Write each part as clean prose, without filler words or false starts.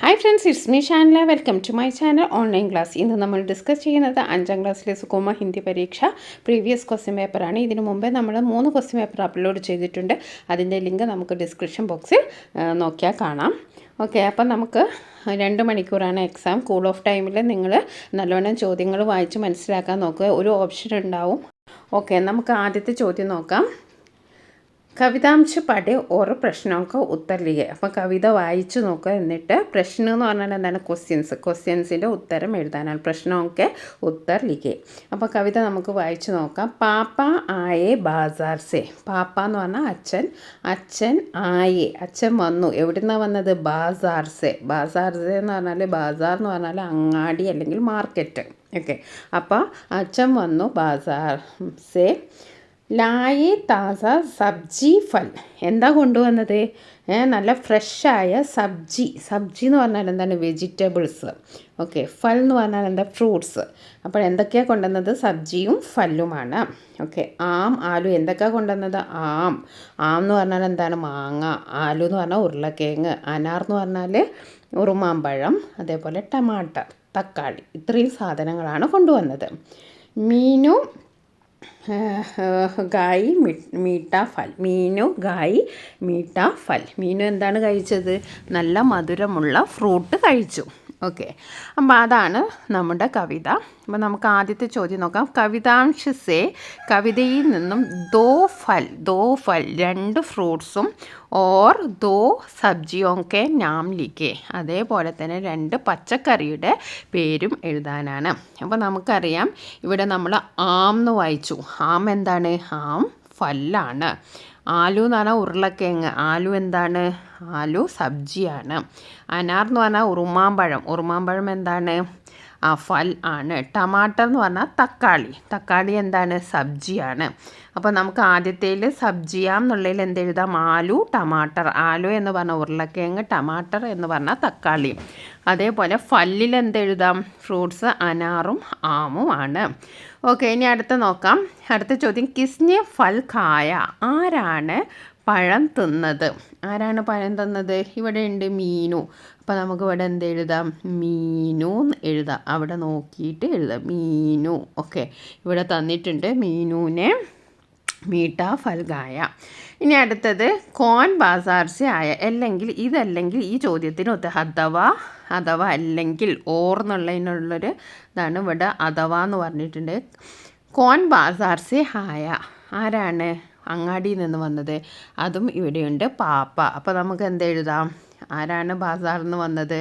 Hi friends, it's me Shanla. Welcome to my channel online class. ഇന്ന് നമ്മൾ discuss ചെയ്യുന്നത് 5ാം ക്ലാസ്സിലെ സുഗമ ഹിന്ദി പരീക്ഷ പ്രീവിയസ് ക്വസ്റ്റ്യൻ പേപ്പറാണ്. ഇതിനു മുമ്പേ നമ്മൾ 3 ക്വസ്റ്റ്യൻ പേപ്പർ അപ്ലോഡ് ചെയ്തിട്ടുണ്ട്. അതിൻ്റെ ലിങ്ക് നമുക്ക് ഡിസ്ക്രിപ്ഷൻ ബോക്സിൽ നോക്കിയാൽ കാണാം. ഓക്കെ, അപ്പം നമുക്ക് 2 മണിക്കൂറാണ് എക്സാം. കൂൾ ഓഫ് ടൈമിൽ നിങ്ങൾ നല്ലോണം ചോദ്യങ്ങൾ വായിച്ച് മനസ്സിലാക്കാൻ നോക്കുക. ഒരു ഓപ്ഷൻ ഉണ്ടാവും. ഓക്കെ, നമുക്ക് ആദ്യത്തെ ചോദ്യം നോക്കാം. കവിതാംശ പഠേ ഓരോ പ്രശ്നമൊക്കെ ഉത്തർ ലിഖേ. അപ്പോൾ കവിത വായിച്ച് നോക്കുക, എന്നിട്ട് പ്രശ്നം എന്ന് പറഞ്ഞാൽ എന്താണ്? ക്വസ്റ്റ്യൻസിൻ്റെ ഉത്തരം എഴുതാനാണ്. പ്രശ്നമൊക്കെ ഉത്തർ ലിഖേ. അപ്പോൾ കവിത നമുക്ക് വായിച്ച് നോക്കാം. പാപ്പ ആയേ ബാസാർ സേ. പാപ്പ എന്ന് പറഞ്ഞാൽ അച്ഛൻ ആയേ, അച്ഛൻ വന്നു. എവിടെ നിന്നാണ് വന്നത്? ബാസാർ സേ എന്ന് പറഞ്ഞാൽ, ബാസാർ എന്ന് പറഞ്ഞാൽ അങ്ങാടി അല്ലെങ്കിൽ മാർക്കറ്റ്. ഓക്കെ, അപ്പോൾ അച്ഛൻ വന്നു ബാസാർ സേ. ലായേ താസ സബ്ജി ഫൽ. എന്താ കൊണ്ടുവന്നത്? നല്ല ഫ്രഷായ സബ്ജി എന്ന് പറഞ്ഞാൽ എന്താണ്? വെജിറ്റബിൾസ്. ഓക്കെ, ഫൽ എന്ന് പറഞ്ഞാൽ എന്താ? ഫ്രൂട്ട്സ്. അപ്പോൾ എന്തൊക്കെയാണ് കൊണ്ടുവന്നത്? സബ്ജിയും ഫല്ലുമാണ്. ഓക്കെ, ആലു. എന്തൊക്കെയാണ് കൊണ്ടുവന്നത്? ആം എന്ന് പറഞ്ഞാൽ എന്താണ്? മാങ്ങ. ആലു എന്ന് പറഞ്ഞാൽ ഉരുളക്കിഴങ്ങ്. അനാർ എന്ന് പറഞ്ഞാൽ ഉറുമാമ്പഴം. അതേപോലെ ടമാട്ടർ, തക്കാളി. ഇത്രയും സാധനങ്ങളാണ് കൊണ്ടുവന്നത്. മീനു ഗായി മീഠാ ഫൽ. മീനു എന്താണ് കഴിച്ചത്? നല്ല മധുരമുള്ള ഫ്രൂട്ട് കഴിച്ചു. ഓക്കെ, അപ്പം അതാണ് നമ്മുടെ കവിത. അപ്പം നമുക്ക് ആദ്യത്തെ ചോദ്യം നോക്കാം. കവിതാംശ സേ. കവിതയിൽ നിന്നും ദോ ഫൽ 2 ഫ്രൂട്ട്സും ഓർ ദോ സബ്ജിയൊക്കെ നാം ലിഖേ. അതേപോലെ തന്നെ 2 പച്ചക്കറിയുടെ പേരും എഴുതാനാണ്. അപ്പോൾ നമുക്കറിയാം, ഇവിടെ നമ്മൾ ആം എന്ന് വായിച്ചു. ആം എന്താണ്? ആം ഫല്ലാണ്. ആലു എന്ന് പറഞ്ഞാൽ ഉരുളക്കിഴങ്ങ്. ആലു എന്താണ്? ആലു സബ്ജിയാണ്. അനാർ എന്ന് പറഞ്ഞാൽ ഉറുമാമ്പഴം എന്താണ്? ഫൽ ആണ്. ടമാട്ടർ എന്ന് പറഞ്ഞാൽ തക്കാളി എന്താണ്? സബ്ജിയാണ്. അപ്പോൾ നമുക്ക് ആദ്യത്തേൽ സബ്ജിയാം എന്നുള്ളതിൽ എന്തെഴുതാം? ആലു ടമാട്ടർ. ആലു എന്ന് പറഞ്ഞാൽ ഉരുളക്കിഴങ്ങ്, ടമാട്ടർ എന്ന് പറഞ്ഞാൽ തക്കാളി. അതേപോലെ ഫല്ലിൽ എന്തെഴുതാം? ഫ്രൂട്ട്സ് അനാറും ആമും ആണ്. ഓക്കെ, ഇനി അടുത്ത നോക്കാം. അടുത്ത ചോദ്യം. കിസ്നെ ഫൽ ഖായ. ആരാണ് പഴം തിന്നത്? ഇവിടെ ഉണ്ട് മീനു. അപ്പോൾ നമുക്ക് ഇവിടെ എന്തെഴുതാം? മീനു എഴുതാം. അവിടെ നോക്കിയിട്ട് എഴുതാം മീനു. ഓക്കെ, ഇവിടെ തന്നിട്ടുണ്ട് മീനുവിനെ മീഠാ ഫൽ ഖായ. ഇനി അടുത്തത് കോൻ ബാസാർ സെ ആയ. ഇതല്ലെങ്കിൽ ഈ ചോദ്യത്തിന് അഥവാ അല്ലെങ്കിൽ ഓർ എന്നുള്ളതിനുള്ളൊരു ഇതാണ് ഇവിടെ. അഥവാ എന്ന് പറഞ്ഞിട്ടുണ്ട്. കോൻ ബാസാർ സെ ആയ. ആരാണ് അങ്ങാടിയിൽ നിന്ന് വന്നത്? അതും ഇവിടെയുണ്ട്, പാപ്പ. അപ്പോൾ നമുക്ക് എന്തെഴുതാം? ആരാണ് ബാസാറിൽ നിന്ന് വന്നത്?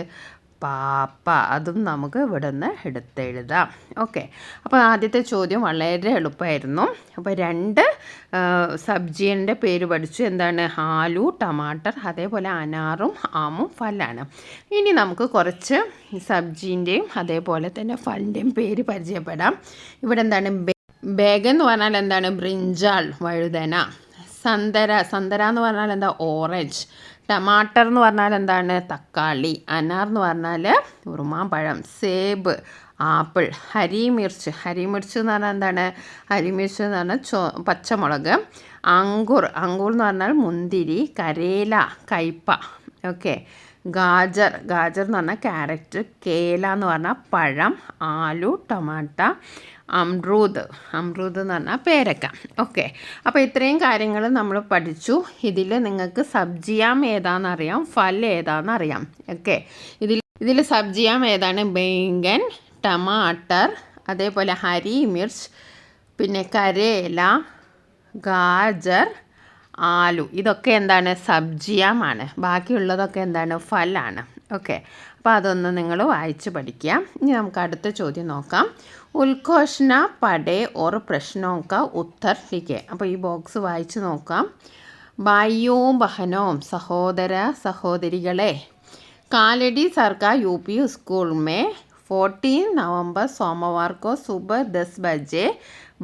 പാപ്പ. അതും നമുക്ക് ഇവിടെ നിന്ന് എടുത്തെഴുതാം. ഓക്കെ, അപ്പോൾ ആദ്യത്തെ ചോദ്യം വളരെ എളുപ്പമായിരുന്നു. അപ്പോൾ 2 സബ്ജിയുടെ പേര് പഠിച്ചു. എന്താണ്? ആലു ടമാട്ടർ, അതേപോലെ അനാറും ആമും ഫല്ലാണ്. ഇനി നമുക്ക് കുറച്ച് സബ്ജീൻ്റെയും അതേപോലെ തന്നെ ഫലിൻ്റെയും പേര് പരിചയപ്പെടാം. ഇവിടെ എന്താണ്? ബേഗൻ എന്ന് പറഞ്ഞാൽ എന്താണ്? ബ്രിഞ്ചാൾ, വഴുതന. സന്തര എന്ന് പറഞ്ഞാൽ എന്താ? ഓറഞ്ച്. ടമാട്ടർ എന്ന് പറഞ്ഞാൽ എന്താണ്? തക്കാളി. അനാർ എന്ന് പറഞ്ഞാൽ ഉറുമാമ്പഴം. സേബ്, ആപ്പിൾ. ഹരിമിർച്ച് എന്ന് പറഞ്ഞാൽ എന്താണ്? ഹരിമിർച്ച് എന്ന് പറഞ്ഞാൽ പച്ചമുളക്. അങ്കൂർ എന്ന് പറഞ്ഞാൽ മുന്തിരി. കരേല, കയ്പ. ഓക്കെ, ഗാജർ എന്ന് പറഞ്ഞാൽ ക്യാരറ്റ്. കേല എന്ന് പറഞ്ഞാൽ പഴം. ആലു, ടൊമാറ്റ. അമ്രൂദ് എന്ന് പറഞ്ഞാൽ പേരക്ക. ഓക്കെ, അപ്പോൾ ഇത്രയും കാര്യങ്ങൾ നമ്മൾ പഠിച്ചു. ഇതിൽ നിങ്ങൾക്ക് സബ്ജിയാം ഏതാണെന്നറിയാം, ഫൽ ഏതാണെന്നറിയാം. ഓക്കെ, ഇതിൽ സബ്ജിയാം ഏതാണ്? ബേങ്കൻ, ടമാട്ടർ, അതേപോലെ ഹരി മിർച്ച്, പിന്നെ കരേല, ഗാജർ, ആലു. ഇതൊക്കെ എന്താണ്? സബ്ജിയാമാണ്. ബാക്കിയുള്ളതൊക്കെ എന്താണ്? ഫലാണ്. ഓക്കെ, അപ്പോൾ അതൊന്ന് നിങ്ങൾ വായിച്ച് പഠിക്കുക. ഇനി നമുക്ക് അടുത്ത ചോദ്യം നോക്കാം. ഉത്ഘോഷണ പഠേ ഓർ പ്രശ്നോക്ക ഉത്തർ ലിഖേ. അപ്പോൾ ഈ ബോക്സ് വായിച്ച് നോക്കാം. ഭായിയോം ബഹനോം, സഹോദര സഹോദരികളെ. കാലടി സർക്കാർ UP स्कूल में 14 नवंबर सोमवार को सुबह 10 बजे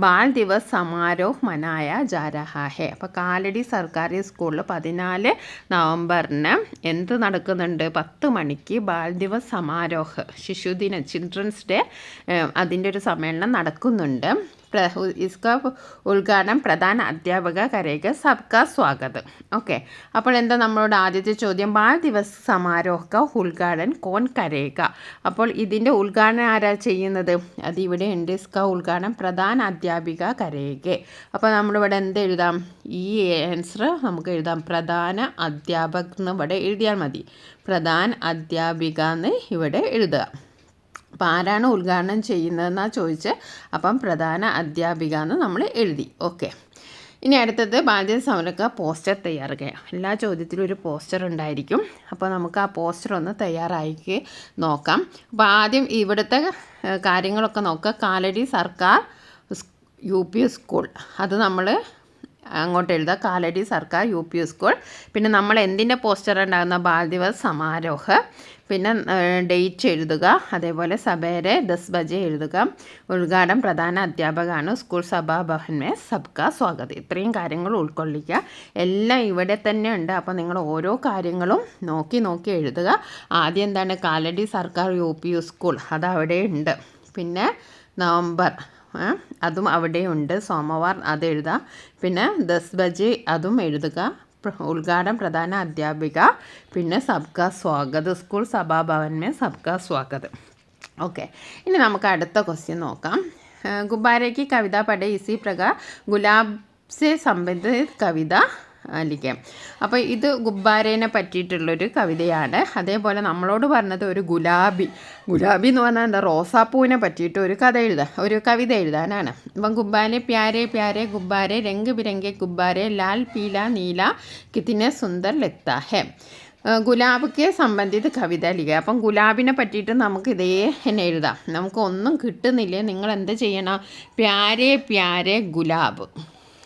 ബാൽ ദിവസ് സമാരോഹ് മനായ ജാ രഹാ ഹെ. അപ്പോൾ കാലടി സർക്കാർ സ്കൂളിൽ 14 നവംബറിന് എന്ത് നടക്കുന്നുണ്ട്? 10 മണിക്ക് ബാൽ ദിവസ് സമാരോഹ്, ശിശുദിന, ചിൽഡ്രൻസ് ഡേ, അതിൻ്റെ ഒരു സമ്മേളനം നടക്കുന്നുണ്ട്. इसका ഉദ്ഘാടനം പ്രധാന അധ്യാപക കരേഗ സബ്കാ സ്വാഗതം. ഓക്കെ, അപ്പോൾ എന്താ നമ്മളോട് ആദ്യത്തെ ചോദ്യം, ബാൽ ദിവസ് സമാരോഹ ക ഉദ്ഘാടൻ കോൺ കരേഗ. അപ്പോൾ ഇതിൻ്റെ ഉദ്ഘാടനം ആരാ ചെയ്യുന്നത്? അത് ഇവിടെ ഉണ്ട്. ഇസ്ക ഉദ്ഘാടനം പ്രധാന അധ്യാപിക കരേഗെ. അപ്പോൾ നമ്മളിവിടെ എന്ത് എഴുതാം? ഈ ആൻസർ നമുക്ക് എഴുതാം പ്രധാന അധ്യാപക് എന്ന് ഇവിടെ എഴുതിയാൽ മതി. പ്രധാന അധ്യാപിക എന്ന് ഇവിടെ എഴുതുക. അപ്പോൾ ആരാണ് ഉദ്ഘാടനം ചെയ്യുന്നതെന്നാണ് ചോദിച്ച്, അപ്പം പ്രധാന അധ്യാപിക എന്ന് നമ്മൾ എഴുതി. ഓക്കെ, ഇനി അടുത്തത് ബാല്യ സമരക്ക പോസ്റ്റർ തയ്യാറാക്കുക. എല്ലാ ചോദ്യത്തിലും ഒരു പോസ്റ്റർ ഉണ്ടായിരിക്കും. അപ്പോൾ നമുക്ക് ആ പോസ്റ്റർ ഒന്ന് തയ്യാറാക്കി നോക്കാം. അപ്പോൾ ആദ്യം ഇവിടുത്തെ കാര്യങ്ങളൊക്കെ നോക്കുക. കാലടി സർക്കാർ UP സ്കൂൾ, അത് നമ്മൾ അങ്ങോട്ട് എഴുതുക. കാലടി സർക്കാർ UP സ്കൂൾ. പിന്നെ നമ്മൾ എന്തിൻ്റെ പോസ്റ്റർ ഉണ്ടാകുന്ന ബാൽ ദിവസ് സമാരോഹ, പിന്നെ ഡേറ്റ് എഴുതുക. അതേപോലെ സബേരെ 10 ബജെ എഴുതുക. ഉദ്ഘാടനം പ്രധാന അധ്യാപകമാണ്. സ്കൂൾ സഭാ ഭവൻ മേ സബ്കാ സ്വാഗതം. ഇത്രയും കാര്യങ്ങൾ ഉൾക്കൊള്ളിക്കുക. എല്ലാം ഇവിടെ തന്നെ ഉണ്ട്. അപ്പോൾ നിങ്ങൾ ഓരോ കാര്യങ്ങളും നോക്കി നോക്കി എഴുതുക. ആദ്യം എന്താണ്? കാലടി സർക്കാർ UP സ്കൂൾ, അത് അവിടെ ഉണ്ട്. പിന്നെ നവംബർ, അതും അവിടെയുണ്ട്. സോമവാർ, അത് എഴുതുക. പിന്നെ 10 ബജെ അതും എഴുതുക. ഉദ്ഘാടനം പ്രധാന അധ്യാപിക, പിന്നെ സബ്കാ സ്വാഗതം, സ്കൂൾ സഭാഭവൻ മേ സബ്കാ സ്വാഗതം. ഓക്കെ, ഇനി നമുക്ക് അടുത്ത ക്വസ്റ്റ്യൻ നോക്കാം. ഗുബ്ബാരയ്ക്ക് കവിത പഠേ ഇസി പ്രകാർ ഗുലാബ് സെ സംബന്ധിത കവിത ലിഖേം. അപ്പോൾ ഇത് ഗുബ്ബാരേനെ പറ്റിയിട്ടുള്ളൊരു കവിതയാണ്. അതേപോലെ നമ്മളോട് പറഞ്ഞത് ഒരു ഗുലാബി എന്ന് പറഞ്ഞാൽ എന്താ, റോസാപ്പൂവിനെ പറ്റിയിട്ട് ഒരു കവിത എഴുതാനാണ്. അപ്പം ഗുബ്ബാരെ പ്യാരെ പ്യാരെ ഗുബ്ബാരെ രംഗ് ബിരംഗെ ഗുബ്ബാരെ ലാൽ പീല നീല കിത്തിനെ സുന്ദർ ലഗ്താ ഹെ. ഗുലാബിക്ക് സംബന്ധിത കവിത ലിഖ. അപ്പം ഗുലാബിനെ പറ്റിയിട്ട് നമുക്ക് ഇതേ തന്നെ എഴുതാം. നമുക്കൊന്നും കിട്ടുന്നില്ലേ, നിങ്ങൾ എന്ത് ചെയ്യണം? പ്യാരെ പ്യാരെ ഗുലാബ്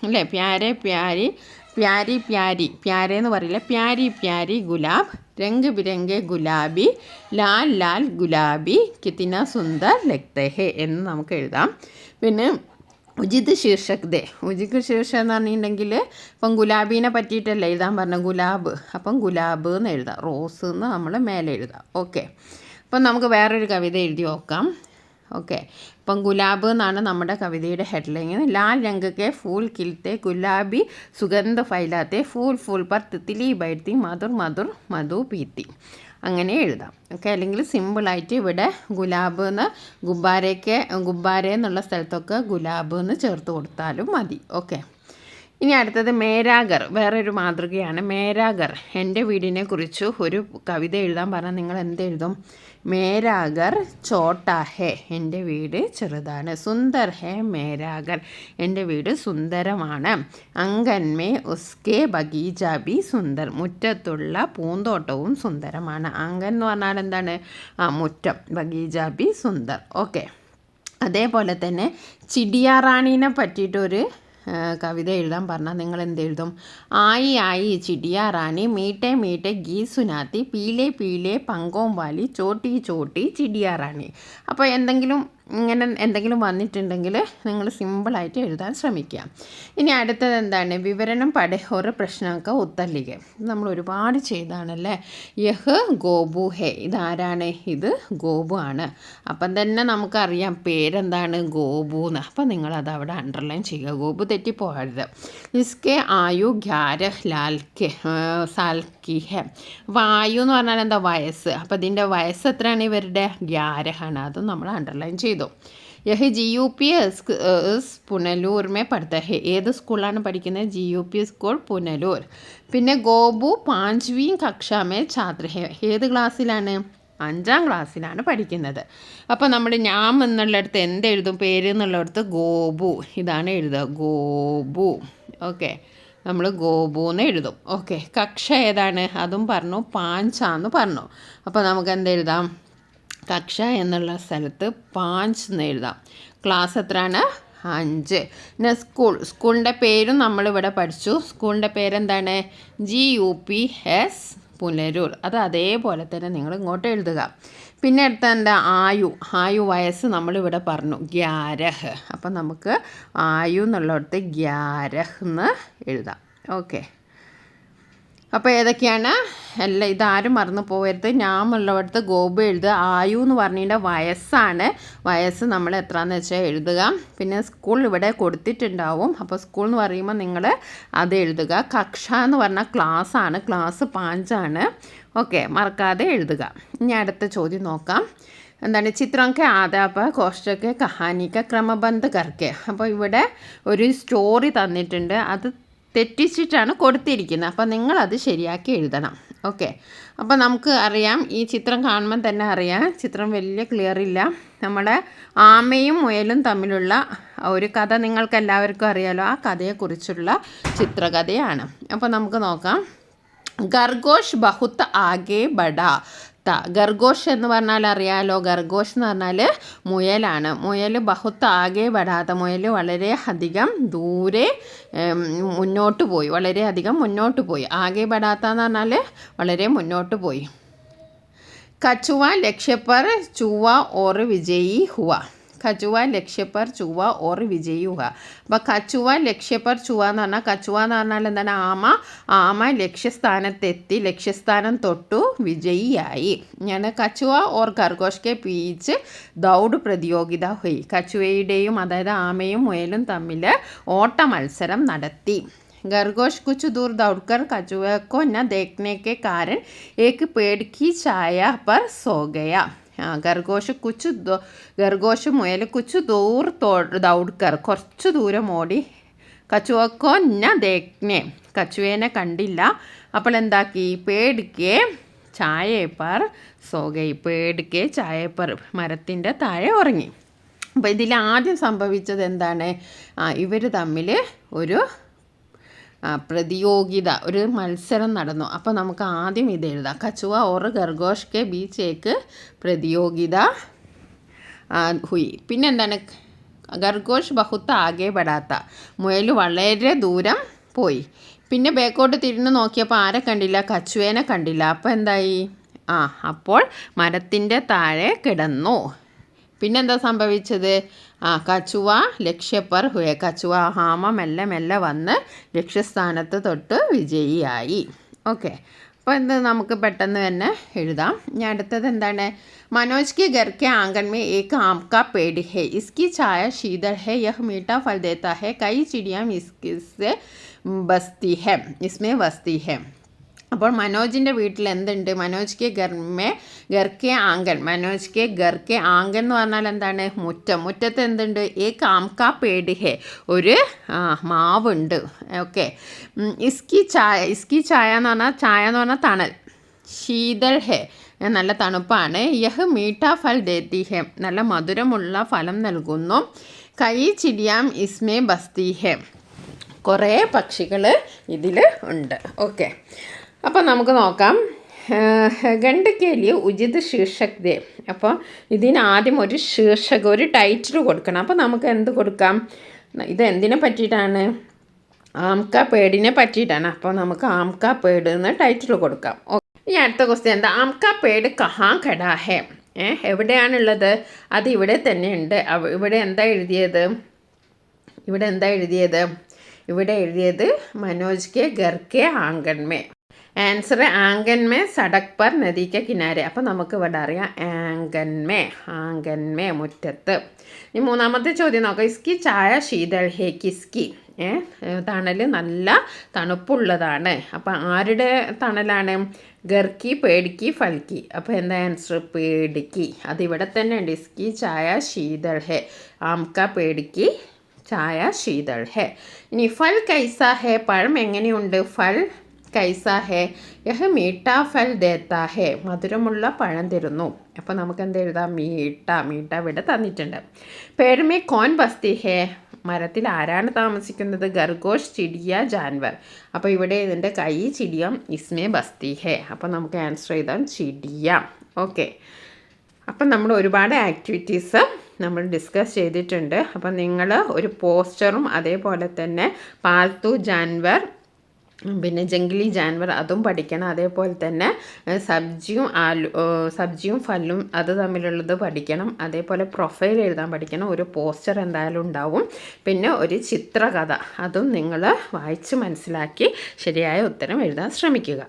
അല്ലേ, പ്യാരെ പ്യാരി പ്യാരി പ്യാരി, പ്യാരെ എന്ന് പറയില്ല, പ്യാരി പ്യാരി ഗുലാബ്, രംഗ് ബിരംഗെ ഗുലാബി, ലാൽ ലാൽ ഗുലാബി, കിത്തിന സുന്ദർ ലഗ്തേ ഹെ എന്ന് നമുക്ക് എഴുതാം. പിന്നെ ഉചിത് ശീർഷക് ദേ. ഉചിത് ശീർഷകം എന്ന് പറഞ്ഞിട്ടുണ്ടെങ്കിൽ ഇപ്പം ഗുലാബീനെ പറ്റിയിട്ടല്ലേ എഴുതാൻ പറഞ്ഞ ഗുലാബ്, അപ്പം ഗുലാബ് എന്ന് എഴുതാം. റോസ് എന്ന് നമ്മൾ മേലെ എഴുതാം. ഓക്കെ, അപ്പം നമുക്ക് വേറൊരു കവിത എഴുതി നോക്കാം. ഓക്കെ, ഇപ്പം ഗുലാബ് എന്നാണ് നമ്മുടെ കവിതയുടെ ഹെഡ്ലൈൻ. ലാൽ രംഗ് കെ ഫൂൽ കിൽത്തെ ഗുലാബി സുഗന്ധ ഫൈലാത്തെ ഫൂൽ ഫൂൽ പർ തിത്തിലി ബൈത്തി മധുർ മധുർ മധു പീത്തി, അങ്ങനെ എഴുതാം. ഓക്കെ, അല്ലെങ്കിൽ സിമ്പിളായിട്ട് ഇവിടെ ഗുലാബ് എന്ന് ഗുബ്ബാരെ എന്നുള്ള സ്ഥലത്തൊക്കെ ഗുലാബ് എന്ന് ചേർത്ത് കൊടുത്താലും മതി. ഓക്കെ, ഇനി അടുത്തത് മേരാഗർ, വേറൊരു മാതൃകയാണ്. മേരാഗർ, എൻ്റെ വീടിനെ കുറിച്ച് ഒരു കവിത എഴുതാൻ പറഞ്ഞാൽ നിങ്ങൾ എന്തെഴുതും? മേരാഗർ ചോട്ടാ ഹേ, എൻ്റെ വീട് ചെറുതാണ്. സുന്ദർ ഹേ മേരാഗർ, എൻ്റെ വീട് സുന്ദരമാണ്. അങ്കൻമേ ഉസ്കെ ബഗീച ബി സുന്ദർ, മുറ്റത്തുള്ള പൂന്തോട്ടവും സുന്ദരമാണ്. അങ്കൻ എന്ന് പറഞ്ഞാൽ എന്താണ്? മുറ്റം. ബഗീച ബി സുന്ദർ. ഓക്കെ, അതേപോലെ തന്നെ ചിടിയാറാണീനെ പറ്റിയിട്ടൊരു കവിത എഴുതാൻ പറഞ്ഞാൽ നിങ്ങൾ എന്തെഴുതും? ആയി ആയി ചിടിയാ റാണി മീട്ടെ മീട്ടെ ഗീ സുനാത്തി പീലെ പീലെ പങ്കോം വാലി ചോട്ടി ചോട്ടി ചിടിയാ റാണി. അപ്പോൾ എന്തെങ്കിലും വന്നിട്ടുണ്ടെങ്കിൽ നിങ്ങൾ സിമ്പിളായിട്ട് എഴുതാൻ ശ്രമിക്കുക. ഇനി അടുത്തത് എന്താണ്? വിവരണം പഠേ ഒരു പ്രശ്നമൊക്കെ ഉത്തർലിഖേ. നമ്മൾ ഒരുപാട് ചെയ്താണല്ലേ. യഹ് ഗോബു ഹേ, ഇതാരാണ്? ഇത് ഗോബു ആണ്. അപ്പം തന്നെ നമുക്കറിയാം പേരെന്താണ്? ഗോബു എന്ന്. അപ്പം നിങ്ങളത് അവിടെ അണ്ടർലൈൻ ചെയ്യുക, ഗോബു തെറ്റിപ്പോകരുത്. ഇസ്കെ ആയു 11 സാൽ കി ഹെ. അപ്പോൾ ആയു എന്ന് പറഞ്ഞാൽ എന്താ? വയസ്സ്. അപ്പോൾ ഇതിൻ്റെ വയസ്സ് എത്രയാണ് ഇവരുടെ? 11 ആണ്. അതും നമ്മൾ അണ്ടർലൈൻ ചെയ്തു. യഹ് GUP പുനലൂർ മേ പഠിത്ത ഹെ. ഏത് സ്കൂളാണ് പഠിക്കുന്നത്? GUP school Punalur. പിന്നെ ഗോബു 5വീം കക്ഷാ മേ ഛാത്ര ഹെ. ഏത് ക്ലാസ്സിലാണ്? 5ാം ക്ലാസ്സിലാണ് പഠിക്കുന്നത്. അപ്പോൾ നമ്മൾ ഞാം എന്നുള്ളിടത്ത് എന്തെഴുതും? പേര് എന്നുള്ളിടത്ത് ഗോബു, ഇതാണ് എഴുതുക, ഗോബു. ഓക്കെ, നമ്മൾ ഗോബു എന്ന് എഴുതും. ഓക്കെ, കക്ഷ ഏതാണ്? അതും പറഞ്ഞു, 5 പറഞ്ഞു. അപ്പോൾ നമുക്ക് എന്തെഴുതാം? കക്ഷ എന്നുള്ള സ്ഥലത്ത് 5 എന്ന് എഴുതാം. ക്ലാസ് എത്രയാണ്? 5. പിന്നെ സ്കൂളിൻ്റെ പേരും നമ്മളിവിടെ പഠിച്ചു. സ്കൂളിൻ്റെ പേരെന്താണ്? GUPS പുനലൂർ. അത് അതേപോലെ തന്നെ നിങ്ങൾ ഇങ്ങോട്ട് എഴുതുക. പിന്നെ അടുത്ത എന്താ? ആയു വയസ്സ് നമ്മളിവിടെ പറഞ്ഞു, 11. അപ്പം നമുക്ക് ആയു എന്നുള്ളിടത്ത് 11 എന്ന് എഴുതാം. ഓക്കെ, അപ്പോൾ ഏതൊക്കെയാണ് എല്ലാം ഇതാരും മറന്നു പോകരുത്. ഞാൻ ഉള്ളിടത്ത് ഗോപു എഴുതുക. ആയു എന്ന് പറഞ്ഞതിൻ്റെ വയസ്സാണ്. വയസ്സ് നമ്മൾ എത്രയാണെന്ന് വെച്ചാൽ എഴുതുക. പിന്നെ സ്കൂൾ ഇവിടെ കൊടുത്തിട്ടുണ്ടാവും. അപ്പോൾ സ്കൂൾ എന്ന് പറയുമ്പോൾ നിങ്ങൾ അത് എഴുതുക. കക്ഷ എന്ന് പറഞ്ഞാൽ ക്ലാസ്സാണ്. ക്ലാസ് 5 ഓക്കെ, മറക്കാതെ എഴുതുക. ഇനി അടുത്ത ചോദ്യം നോക്കാം. എന്താണ് ചിത്രം കെ ആധാപ കോഷ്ടക്കെ കഹാനിക്ക ക്രമബന്ധ കർക്കെ. അപ്പോൾ ഇവിടെ ഒരു സ്റ്റോറി തന്നിട്ടുണ്ട്. അത് തെറ്റിച്ചിട്ടാണ് കൊടുത്തിരിക്കുന്നത്. അപ്പോൾ നിങ്ങളത് ശരിയാക്കി എഴുതണം. ഓക്കെ, അപ്പോൾ നമുക്ക് അറിയാം, ഈ ചിത്രം കാണുമ്പോൾ തന്നെ അറിയാം ചിത്രം വലിയ ക്ലിയർ ഇല്ല. നമ്മുടെ ആമയും മുയലും തമ്മിലുള്ള ഒരു കഥ നിങ്ങൾക്ക് എല്ലാവർക്കും അറിയാലോ. ആ കഥയെക്കുറിച്ചുള്ള ചിത്രകഥയാണ്. അപ്പോൾ നമുക്ക് നോക്കാം. ഖർഗോഷ് ബഹുത്ത് ആകെ ബഡാ. ഖർഗോഷ് എന്ന് പറഞ്ഞാൽ അറിയാലോ. ഖർഗോഷ് എന്ന് പറഞ്ഞാൽ മുയലാണ്. മുയൽ ബഹുത്ത് ആകെ ബടാത്ത, മുയൽ വളരെ അധികം ദൂരെ മുന്നോട്ട് പോയി, വളരെയധികം മുന്നോട്ട് പോയി. ആകെ ബടാത്ത എന്ന് പറഞ്ഞാൽ വളരെ മുന്നോട്ട് പോയി. കച്ചുവ ലക്ഷ്യ पर ചുവ और വിജയി हुआ. കച്ചുവ ലക്ഷ്യ पर ചുവ और വിജയി हुआ. അപ്പോൾ കച്ചുവ ലക്ഷ്യ पर ചുവ എന്ന് പറഞ്ഞാൽ, കച്ചുവ എന്ന് പറഞ്ഞാൽ എന്താണ്? ആമ ലക്ഷ്യസ്ഥാനത്തെത്തി, ലക്ഷ്യസ്ഥാനം തൊട്ടു വിജയിയായി. ഞാൻ കച്ചുവ ഓർ ഖർഗോഷ് കെ ബീച്ച് ദൗഡ് പ്രതിയോഗിത ഹുയി. കച്ചുവയുടെയും അതായത് ആമയും മുയലും തമ്മിൽ ഓട്ട മത്സരം നടത്തി. खरगोश कुछ दूर दौड़कर कछुए को न देखने के कारण एक पेड़ की छाया पर सो गया. ഖർഗോഷ് മുയൽ കുച്ചു ദൂർ ദൗഡ്കർ കുറച്ച് ദൂരം ഓടി. കച്ചുവക്കോ ന ദേഖ്നെ കച്ചുവേനെ കണ്ടില്ല. അപ്പോൾ എന്താക്കി? പേടിക്കെ ചായപ്പർ സോഗൈ. പേടിക്കെ ചായപ്പർ മരത്തിൻ്റെ താഴെ ഉറങ്ങി. അപ്പോൾ ഇതിൽ ആദ്യം സംഭവിച്ചത് എന്താണ്? ഇവർ തമ്മിൽ ഒരു പ്രതിയോഗിത, ഒരു മത്സരം നടന്നു. അപ്പോൾ നമുക്ക് ആദ്യം ഇത് എഴുതാം. കച്ചുവ ഓർ ഖർഗോഷ് കെ ബീച്ച് ഏക്ക് പ്രതിയോഗിത ഹുയി. പിന്നെ എന്താണ്? ഖർഗോഷ് ബഹുത്ത് ആകെ പെടാത്ത, മുയൽ വളരെ ദൂരം പോയി. പിന്നെ ബേക്കോട്ട് തിരിഞ്ഞ് നോക്കിയപ്പോൾ ആരെ കണ്ടില്ല? കച്ചുവേനെ കണ്ടില്ല. അപ്പോൾ എന്തായി? അപ്പോൾ മരത്തിൻ്റെ താഴെ കിടന്നു. പിന്നെന്താ സംഭവിച്ചത്? കച്ചുവ ലക്ഷ്യപ്പർ ഹുയെ. കച്ചുവ ഹാമ മെല്ലെ മെല്ലെ വന്ന് ലക്ഷ്യസ്ഥാനത്ത് തൊട്ട് വിജയിയായി. ഓക്കെ, അപ്പോൾ ഇത് നമുക്ക് പെട്ടെന്ന് തന്നെ എഴുതാം. ഇനി അടുത്തത് എന്താണ്? മനോജ് കി ഘർ കെ ആംഗൻ മേ ഏക് ആം കാ പേട് ഹെ. ഇസ്കി ഛായ ശീതൾ ഹെ. യഹ് മീഠാ ഫൽ ദേത്താ ഹെ. കൈ ചിടിയാ ഇസ്മേ ബസ്തി ഹെ. അപ്പോൾ മനോജിൻ്റെ വീട്ടിൽ എന്തുണ്ട്? മനോജ് കെ ഗർക്കെ ആങ്കൻ. മനോജ് കെ ഗർക്കെ ആങ്കൻ എന്ന് പറഞ്ഞാൽ എന്താണ്? മുറ്റം. മുറ്റത്ത് എന്തുണ്ട്? ഏക് ആംകാ പേട് ഹെ. ഒരു മാവുണ്ട്. ഓക്കെ, ഇസ്കി ചായ എന്ന് പറഞ്ഞാൽ, ചായ എന്ന് പറഞ്ഞാൽ തണൽ. ശീതൾ ഹെ, നല്ല തണുപ്പാണ്. യഹ് മീഠാ ഫൽ ദേത്തി ഹെ, നല്ല മധുരമുള്ള ഫലം നൽകുന്നു. കൈ ചിടിയാം ഇസ്മേ ബസ്തി ഹെ, കുറേ പക്ഷികൾ ഇതിൽ ഉണ്ട്. ഓക്കെ, അപ്പോൾ നമുക്ക് നോക്കാം. ഗണ്ടക്കേലി ഉചിത് ശീർഷക് ദേ. അപ്പോൾ ഇതിനാദ്യം ഒരു ശീർഷകം, ഒരു ടൈറ്റിൽ കൊടുക്കണം. അപ്പോൾ നമുക്ക് എന്ത് കൊടുക്കാം? ഇത് എന്തിനെ പറ്റിയിട്ടാണ്? ആംകാ പേടിനെ പറ്റിയിട്ടാണ്. അപ്പോൾ നമുക്ക് ആംകാ പേട് എന്ന് ടൈറ്റിൽ കൊടുക്കാം. ഓക്കെ, ഇനി അടുത്ത ക്വസ്റ്റ്യൻ എന്താ? ആംകാ പേട് കഹാ ഖടാ ഹെ. എവിടെയാണുള്ളത്? അത് ഇവിടെ തന്നെ ഉണ്ട്. ഇവിടെ എന്താ എഴുതിയത്? ഇവിടെ എഴുതിയത് മനോജ് കെ ഘർ കെ ആംഗൻ മേ. ആൻസർ ആംഗൻ മേ സടക് പർ നദി കെ കിനാരെ. അപ്പോൾ നമുക്ക് ഇവിടെ അറിയാം ആംഗൻ മേ മുറ്റത്ത്. ഇനി മൂന്നാമത്തെ ചോദ്യം നോക്കാം. ഇസ്കി ചായ ശീതൾ ഹേ. കിസ്കി, തണൽ നല്ല തണുപ്പുള്ളതാണ്. അപ്പോൾ ആരുടെ തണലാണ്? ഗർക്കി, പേടിക്കി, ഫൽക്കി. അപ്പോൾ എന്താ ആൻസർ? പേടിക്കി. അതിവിടെ തന്നെ ഉണ്ട്. ഇസ്കി ചായ ശീതൾ ഹേ. ആംക പേടിക്കി ചായ ശീതൾ ഹേ. ഇനി ഫൽ കൈസാ ഹേ. പഴം എങ്ങനെയുണ്ട്? ഫൽ കൈസാ ഹേ. യഹ് മീഠാ ഫൽ ദേത്താ ഹേ. മധുരമുള്ള പഴം തരുന്നു. അപ്പോൾ നമുക്ക് എന്ത് എഴുതാം? മീഠ ഇവിടെ തന്നിട്ടുണ്ട്. പേഴ്മേ കോൻ ബസ്തി ഹേ. മരത്തിൽ ആരാണ് താമസിക്കുന്നത്? ഖർഗോഷ്, ചിടിയ, ജാൻവർ. അപ്പോൾ ഇവിടെ ഇതിൻ്റെ കൈ ചിടിയം ഇസ്മേ ബസ്തി ഹേ. അപ്പോൾ നമുക്ക് ആൻസർ എഴുതാം ചിടിയ. ഓക്കെ, അപ്പം നമ്മൾ ഒരുപാട് ആക്ടിവിറ്റീസ് നമ്മൾ ഡിസ്കസ് ചെയ്തിട്ടുണ്ട്. അപ്പം നിങ്ങൾ ഒരു പോസ്റ്ററും അതേപോലെ തന്നെ പാൽത്തു ജാൻവർ പിന്നെ ജംഗ്ലി ജാൻവർ അതും പഠിക്കണം. അതേപോലെ തന്നെ സബ്ജിയും ഫല്ലും അത് തമ്മിലുള്ളത് പഠിക്കണം. അതേപോലെ പ്രൊഫൈൽ എഴുതാൻ പഠിക്കണം. ഒരു പോസ്റ്റർ എന്തായാലും ഉണ്ടാവും. പിന്നെ ഒരു ചിത്രകഥ അതും നിങ്ങൾ വായിച്ച് മനസ്സിലാക്കി ശരിയായ ഉത്തരം എഴുതാൻ ശ്രമിക്കുക.